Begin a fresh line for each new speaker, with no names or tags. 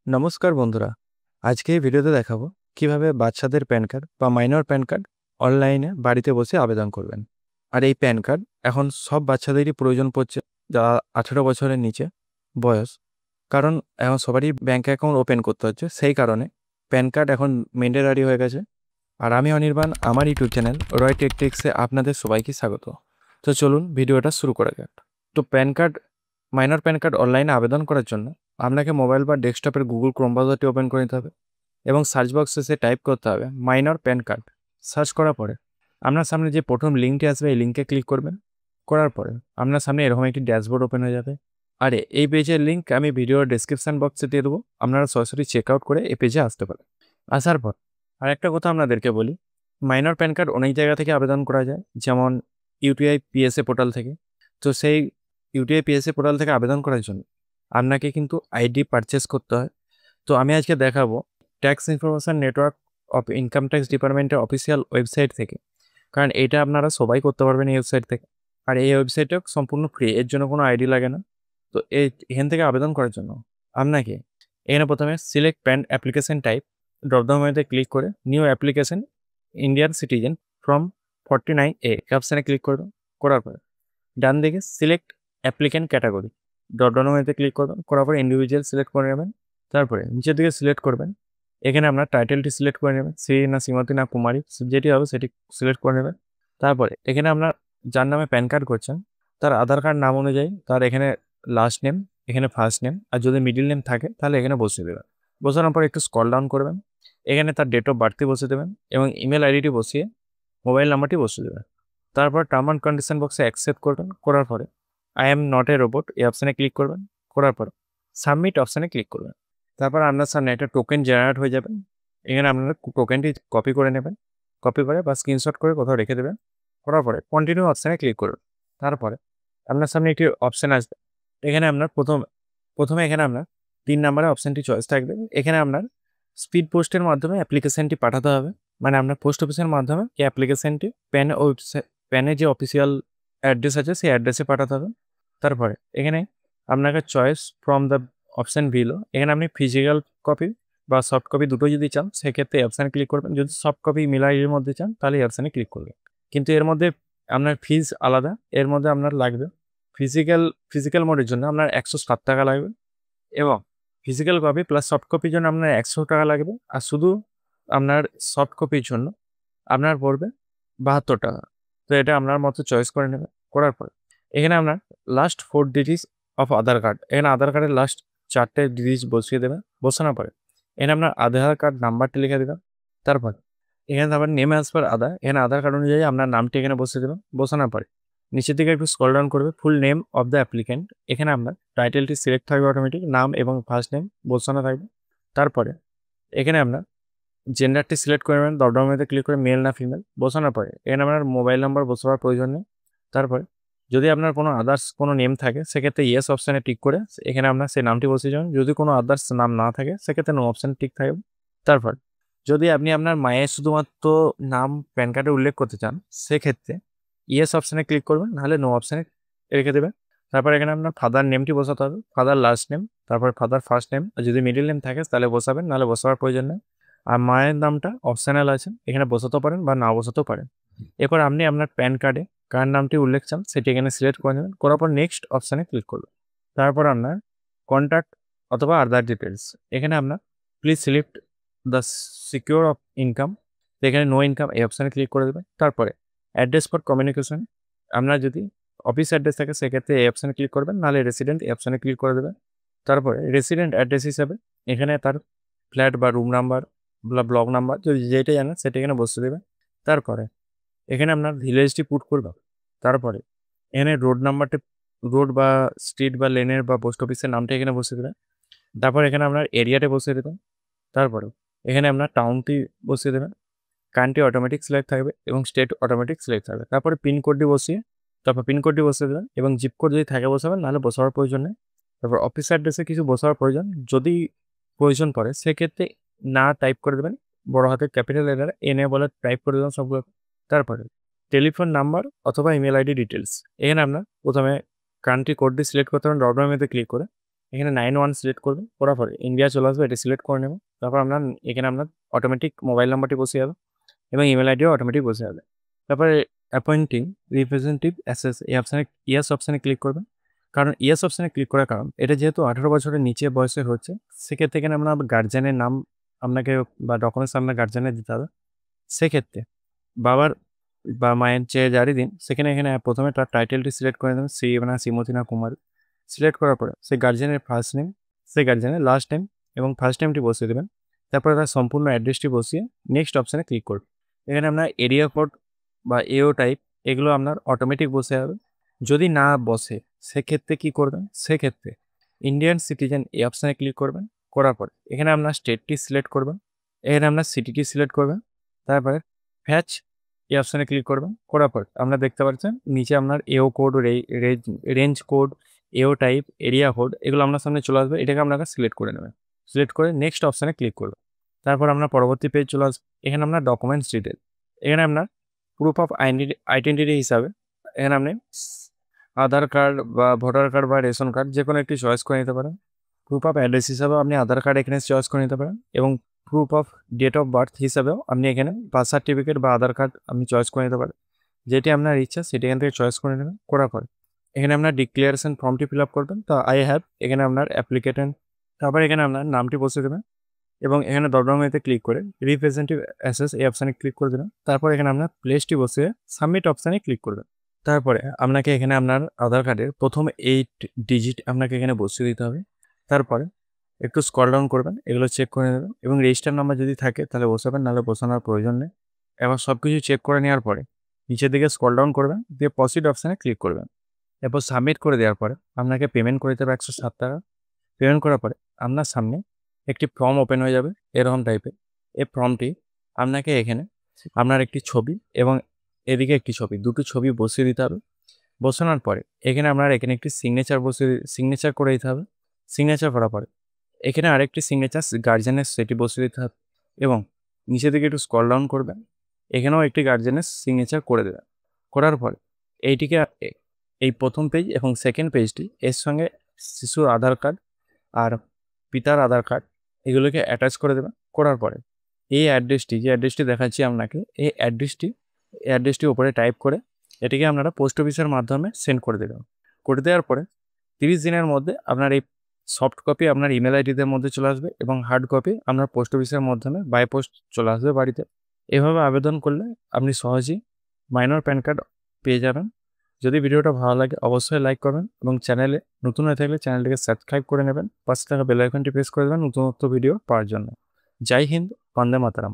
নমস্কার বন্ধুরা, আজকে এই ভিডিওতে দেখাবো কিভাবে বাচ্চাদের প্যান কার্ড বা মাইনর প্যান কার্ড অনলাইনে বাড়িতে বসে আবেদন করবেন। আর এই প্যান কার্ড এখন সব বাচ্চাদেরই প্রয়োজন পড়ছে যারা 18 বছরের নিচে বয়স, কারণ এখন সবারই ব্যাঙ্ক অ্যাকাউন্ট ওপেন করতে হচ্ছে। সেই কারণে প্যান কার্ড এখন ম্যান্ডেটরি হয়ে গেছে। আর আমি অনির্বাণ, আমার ইউটিউব চ্যানেল রয় টেকটিক্সে আপনাদের সবাইকে স্বাগত। তো চলুন ভিডিওটা শুরু করা যাক। তো মাইনর প্যান কার্ড অনলাইনে আবেদন করার জন্য আপনাকে মোবাইল বা ডেস্কটপের গুগল ক্রোম ব্রাউজারটি ওপেন করে নিতে হবে এবং সার্চ বক্সে সে টাইপ করতে হবে মাইনর প্যান কার্ড। সার্চ করার পরে আপনার সামনে যে প্রথম লিঙ্কটি আসবে এই লিঙ্কে ক্লিক করবেন। করার পরে আপনার সামনে এরকম একটি ড্যাশবোর্ড ওপেন হয়ে যাবে। আর এই পেজের লিঙ্ক আমি ভিডিওর ডেসক্রিপশন বক্সে দিয়ে দেবো, আপনারা সরাসরি চেক আউট করে এই পেজে আসতে পারেন। আসার পর আরেকটা কথা আপনাদেরকে বলি, মাইনর প্যান কার্ড অনেক জায়গা থেকে আবেদন করা যায়, যেমন ইউটিআই পিএসএ পোর্টাল থেকে। তো সেই ইউটিআই পিএসএ পোর্টাল থেকে আবেদন করার জন্য আপনাকে কিন্তু আইডি পারচেস করতে হয়। তো আমি আজকে দেখাবো tax information network of income tax ডিপার্টমেন্টের অফিসিয়াল ওয়েবসাইট থেকে, কারণ এটা আপনারা সবাই করতে পারবেন এই ওয়েবসাইট থেকে। আর এই ওয়েবসাইটটা সম্পূর্ণ ফ্রি, এর জন্য কোনো আইডি লাগে না। তো এখান থেকে আবেদন করার জন্য আপনাকে এখানে প্রথমে select pan application type dropdown মেনুতে ক্লিক করে new application Indian citizen from 49A অপশানে ক্লিক করবেন। করার পরে ডান দিকে সিলেক্ট অ্যাপ্লিক্যান্ট ক্যাটাগরি ড্রপডাউন মেনুতে ক্লিক করবেন। করার পরে ইন্ডিভিজুয়াল সিলেক্ট করে নেবেন। তারপরে নিচের দিকে সিলেক্ট করবেন। এখানে আপনার টাইটেলটি সিলেক্ট করে নেবেন, শ্রী না শ্রীমতী না কুমারী, যেটি হবে সেটি সিলেক্ট করে নেবেন। তারপরে এখানে আপনার যার নামে প্যান কার্ড করছেন তার আধার কার্ড নাম অনুযায়ী তার এখানে লাস্ট নেম, এখানে ফার্স্ট নেম, আর যদি মিডিল নেম থাকে তাহলে এখানে বসিয়ে দেবেন। বসানোর পর একটু স্ক্রল ডাউন করবেন, এখানে তার ডেট অফ বার্থটি বসিয়ে দেবেন এবং ইমেল আইডিটি বসিয়ে মোবাইল নাম্বারটি বসিয়ে দেবেন। তারপর টার্ম অ্যান্ড কন্ডিশন বক্সে অ্যাকসেপ্ট করবেন। করার পরে I am not a robot এই অপশানে ক্লিক করবেন। করার পর সাবমিট অপশানে ক্লিক করবেন। তারপর আপনার সামনে একটা টোকেন জেনারেট হয়ে যাবে। এখানে আপনারা টোকেনটি কপি করে নেবেন, কপি করে বা স্ক্রিনশট করে কোথাও রেখে দেবেন। করার পরে কন্টিনিউ অপশানে ক্লিক করবেন। তারপরে আপনার সামনে একটি অপশান আসবে, এখানে আপনার প্রথমে এখানে আপনার 3 নম্বরের অপশানটি চয়েস থাকবে। এখানে আপনার স্পিড পোস্টের মাধ্যমে অ্যাপ্লিকেশানটি পাঠাতে হবে, মানে আপনার পোস্ট অফিসের মাধ্যমে এই অ্যাপ্লিকেশানটি প্যানে যে অফিসিয়াল অ্যাড্রেস আছে সেই অ্যাড্রেসে পাঠাতে হবে। তারপরে এখানে আপনাকে choice from the option below, এখানে আপনি ফিজিক্যাল কপি বা সফট কপি দুটো যদি চান সেক্ষেত্রে এই অপশানে ক্লিক করবেন। যদি সফট কপি মেল আইডির মধ্যে চান তাহলে এই অপশানে ক্লিক করবেন। কিন্তু এর মধ্যে আপনার ফিজ আলাদা, এর মধ্যে আপনার লাগবে ফিজিক্যাল মোডের জন্য আপনার 107 টাকা লাগবে এবং ফিজিক্যাল কপি প্লাস সফট কপির জন্য আপনার 100 টাকা লাগবে। আর শুধু আপনার সফট কপির জন্য আপনার পড়বে 72 টাকা। তো এটা আপনার মতো চয়েস করে নেবেন। করার পর এখানে আপনার last 4 digits of Aadhaar card, এখানে আধার কার্ডের লাস্ট 4টে ডিজিটস বসিয়ে দেবেন। বসানোর পরে এখানে আপনার আধার কার্ড নাম্বারটি লিখে দেবেন। তারপর এখানে আবার নেম অ্যাজ পার আধার, এখানে আধার কার্ড অনুযায়ী আপনার নামটি এখানে বসিয়ে দেবেন। বসানোর পরে নিচের দিকে একটু স্ক্রল ডাউন করবে, full name of the applicant, এখানে আপনার টাইটেলটি সিলেক্ট থাকবে, অটোমেটিক নাম এবং ফার্স্ট নেম বসানো থাকবে। তারপরে এখানে আপনার জেন্ডারটি সিলেক্ট করে নেবেন, ড্রপডাউন মেনুতে ক্লিক করে মেল না ফিমেল বসানোর পরে এখানে আপনার মোবাইল নাম্বার বসাবার প্রয়োজন নেই। তারপরে যদি আপনার কোনো আদার্স কোনো নেম থাকে সেক্ষেত্রে ইয়েস অপশানে টিক করে এখানে আপনার সেই নামটি বসিয়ে যাবেন। যদি কোনো আদার্স নাম না থাকে সেক্ষেত্রে নো অপশানে টিক থাকবে। তারপর যদি আপনি আপনার মায়ের শুধুমাত্র নাম প্যান কার্ডে উল্লেখ করতে চান সেক্ষেত্রে ইয়েস অপশানে ক্লিক করবেন, নাহলে নো অপশানে রেখে দেবেন। তারপর এখানে আপনার ফাদার নেমটি বসাতে হবে, ফাদার লাস্ট নেম, তারপর ফাদার ফার্স্ট নেম, আর যদি মিডিল নেম থাকে তাহলে বসাবেন, নাহলে বসাবার প্রয়োজন নেই। আর মায়ের নামটা অপশনাল আছে, এখানে বসাতেও পারেন বা না বসাতেও পারেন। এরপর আপনি আপনার প্যান কার্ডে কার নামটি উল্লেখ চান সেটি এখানে সিলেক্ট করে নেবেন। করার পর নেক্সট অপশানে ক্লিক করবেন। তারপর আপনার কন্ট্যাক্ট অথবা আদার ডিটেলস, এখানে আপনার please select the secure of income, এখানে নো ইনকাম এই অপশানে ক্লিক করে দেবেন। তারপরে অ্যাড্রেস ফর কমিউনিকেশন, আপনার যদি অফিস অ্যাড্রেস থাকে সেক্ষেত্রে এই অপশানে ক্লিক করবেন, নাহলে রেসিডেন্ট এই অপশানে ক্লিক করে দেবেন। তারপরে রেসিডেন্ট অ্যাড্রেস হিসাবে এখানে তার ফ্ল্যাট বা রুম নাম্বার ব্লক নাম্বার যদি যেটা জানেন সেটা এখানে বসিয়ে দেবেন। তারপরে এখানে আপনার ভিলেজটি পুট করবেন। তারপরে এখানে রোড বা স্ট্রিট বা লেনের বা পোস্ট অফিসের নামটা এখানে বসিয়ে দেবেন। তারপর এখানে আপনার এরিয়াটা বসিয়ে দেবেন। তারপরে এখানে আপনার টাউনটি বসিয়ে দেবেন। কান্ট্রি অটোমেটিক সিলেক্ট থাকবে এবং স্টেট অটোমেটিক সিলেক্ট থাকবে। তারপরে পিনকোডটি বসিয়ে বসিয়ে দেবেন এবং জিপ কোড যদি থাকে বসাবেন, নাহলে বসাবার প্রয়োজন নেই। তারপর অফিস অ্যাড্রেসে কিছু বসাবার প্রয়োজন যদি প্রয়োজন পড়ে সেক্ষেত্রে না টাইপ করে দেবেন, বড় হাতের ক্যাপিটাল লেটারে এনে বলে টাইপ করে দেবেন সবগুলো। তারপরে টেলিফোন নাম্বার অথবা ইমেল আইডি ডিটেলস, এখানে আপনার প্রথমে কান্ট্রি কোডটি সিলেক্ট করতে হবে, ড্রপডাউন মেনুতে ক্লিক করে এখানে 91 সিলেক্ট করবেন, করার পরে ইন্ডিয়া চলে আসবে, এটা সিলেক্ট করে নেবেন। তারপর এখানে আপনার অটোমেটিক মোবাইল নাম্বারটি বসে যাবে এবং ইমেল আইডিও অটোমেটিক বসে যাবে। তারপরে অ্যাপয়েন্টিং রিপ্রেজেন্টেটিভ অ্যাসেস এই অপশানে ইয়েস অপশানে ক্লিক করবেন। কারণ ইয়েস অপশানে ক্লিক করার কারণ এটা যেহেতু 18 বছরের নিচে বয়সের হচ্ছে, সেক্ষেত্রে এখানে আপনার গার্জিয়ানের নাম আপনাকে বা ডকুমেন্টস আপনার গার্জিয়ানের দিতে হবে। সেক্ষেত্রে বাবার বা মায়ের যে যারই দিন, এখানে প্রথমে তার টাইটেলটি সিলেক্ট করে দেবেন, শ্রীমতী না কুমার। সিলেক্ট করার পরে সেই গার্জিয়ানের ফার্স্ট নেম, সেই গার্জিয়ানের লাস্ট নেম এবং ফার্স্ট নেমটি বসিয়ে দেবেন। তারপরে তার সম্পূর্ণ অ্যাড্রেসটি বসিয়ে নেক্সট অপশানে ক্লিক করবেন। এখানে আপনার এরিয়া কোড বা এও টাইপ এগুলো আপনার অটোমেটিক বসে যাবে। যদি না বসে সেক্ষেত্রে কী করবেন, সেক্ষেত্রে ইন্ডিয়ান সিটিজেন এই অপশানে ক্লিক করবেন। করার পরে এখানে আপনার স্টেটটি সিলেক্ট করবেন, এখানে আপনার সিটিটি সিলেক্ট করবেন। তারপরে ফ্যাচ এই অপশানে ক্লিক করবেন। করার পর আপনারা দেখতে পাচ্ছেন নিচে আপনার এও কোড, রেঞ্জ কোড, এও টাইপ, এরিয়া কোড এগুলো আপনার সামনে চলে আসবে। এটাকে আপনারা সিলেক্ট করে নেবেন। সিলেক্ট করে নেক্সট অপশানে ক্লিক করবেন। তারপর আপনার পরবর্তী পেজ চলে আসবে। এখানে আপনার ডকুমেন্টস ডিটেল, এখানে আপনার প্রুফ অফ আইডেন্টিটি হিসাবে এখানে আপনি আধার কার্ড বা ভোটার কার্ড বা রেশন কার্ড যে কোনো একটি চয়েস করে নিতে পারেন। প্রুফ অফ অ্যাড্রেস হিসাবেও আপনি আধার কার্ড এখানে চয়েস করে নিতে পারেন এবং proof of date of birth হিসাবেও আপনি এখানে বার্থ সার্টিফিকেট বা আধার কার্ড আপনি চয়েস করে নিতে পারেন। যেটি আপনার ইচ্ছা সেটি এখান থেকে চয়েস করে নেবেন। করার পরে এখানে আপনার ডিক্লারেশন ফর্মটি ফিল আপ করবেন। তো আই হ্যাভ এখানে আপনার অ্যাপ্লিকেশন, তারপর এখানে আপনার নামটি বসিয়ে দেবেন এবং এখানে ড্রপডাউন মেনুতে ক্লিক করে রিপ্রেজেন্টেটিভ অ্যাসেস এই অপশানে ক্লিক করে দেবেন। তারপর এখানে আপনার প্লেসটি বসিয়ে সাবমিট অপশানে ক্লিক করবেন। তারপরে আপনাকে এখানে আপনার আধার কার্ডের প্রথম 8 ডিজিট আপনাকে এখানে বসিয়ে দিতে হবে। তারপরে একটু স্ক্রল ডাউন করবেন, এগুলো চেক করে নেবেন এবং রেজিস্টার নাম্বার যদি থাকে তাহলে বসাবেন, নাহলে বসানোর প্রয়োজন নেই। এবার সব কিছু চেক করে নেওয়ার পরে নিচের দিকে স্ক্রল ডাউন করবেন, দিয়ে প্রসিড অপশানে ক্লিক করবেন। এরপর সাবমিট করে দেওয়ার পরে আপনাকে পেমেন্ট করে দিতে হবে 107 টাকা। পেমেন্ট করার পরে আপনার সামনে একটি ফর্ম ওপেন হয়ে যাবে এরকম টাইপের। এই ফর্মটি আপনাকে এখানে আপনার একটি ছবি এবং এদিকে একটি ছবি, দুটো ছবি বসিয়ে দিতে হবে। বসানোর পরে এখানে একটি সিগনেচার করে দিতে হবে। সিগনেচার করার পরে এখানে আরেকটি সিগনেচার গার্জিয়ানের সেটি বসিয়ে দিতে হবে এবং নিচের দিকে একটু স্ক্রল ডাউন করবেন, এখানেও একটি গার্জিয়ানের সিগনেচার করে দেবেন। করার পরে এইটিকে এই প্রথম পেজ এবং সেকেন্ড পেজটি এর সঙ্গে শিশুর আধার কার্ড আর পিতার আধার কার্ড এগুলোকে অ্যাটাচ করে দেবেন। করার পরে এই অ্যাড্রেসটি, যে অ্যাড্রেসটি দেখাচ্ছি আপনাকে, এই অ্যাড্রেসটি উপরে টাইপ করে এটিকে আপনারা পোস্ট অফিসের মাধ্যমে সেন্ড করে দেবেন। করে দেওয়ার পরে 30 দিনের মধ্যে আপনার এই সফট কপি আপনার ইমেল আইডিদের মধ্যে চলে আসবে এবং হার্ড কপি আপনার পোস্ট অফিসের মাধ্যমে বাই পোস্ট চলে আসবে বাড়িতে। এভাবে আবেদন করলে আপনি সহজেই মাইনর প্যান কার্ড পেয়ে যাবেন। যদি ভিডিওটা ভালো লাগে অবশ্যই লাইক করবেন এবং চ্যানেলে নতুন হয়ে থাকলে চ্যানেলটিকে সাবস্ক্রাইব করে নেবেন। পাশে থাকা বেল আইকনটি প্রেস করে দেবেন নতুন ভিডিও পাওয়ার জন্য। জয় হিন্দ, বন্দে মাতরম।